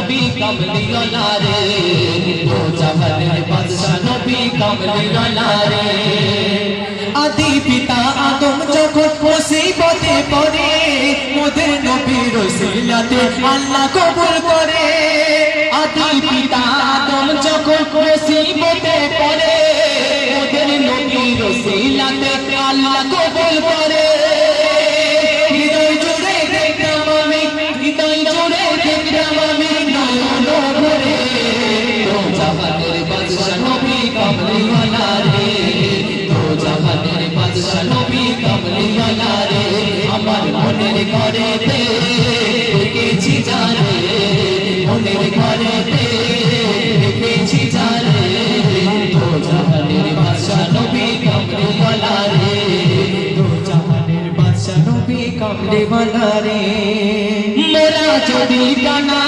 নবী কামলিওয়ালা রে, দো জাহানের বাদশা নবী কামলিওয়ালা রে। আদি পিতা আদম যখন মুসিবতে পড়ে, মোদের নবীর ওসিলাতে আল্লাহ কবুল করে। আদি পিতা আদম যখন মুসিবতে পড়ে, মোদের নবীর ওসিলাতে আল্লাহ কবুল করে। হৃদয় জুড়ে দেখলাম আমি, হৃদয় জুড়ে দেখলাম আমি নয়ন ভরে, দো জাহানের বাদশা নবী কামলিওয়ালা রে, দো জাহানের বাদশা নবী কামলিওয়ালা রে। আমার মনের ঘরেতে রেখেছি জানে, মনের ঘরেতে রেখেছি জানে, দো জাহানের বাদশা নবী কামলিওয়ালা রে, দো জাহানের বাদশা নবী কামলিওয়ালা রে। মোরা যদি কানা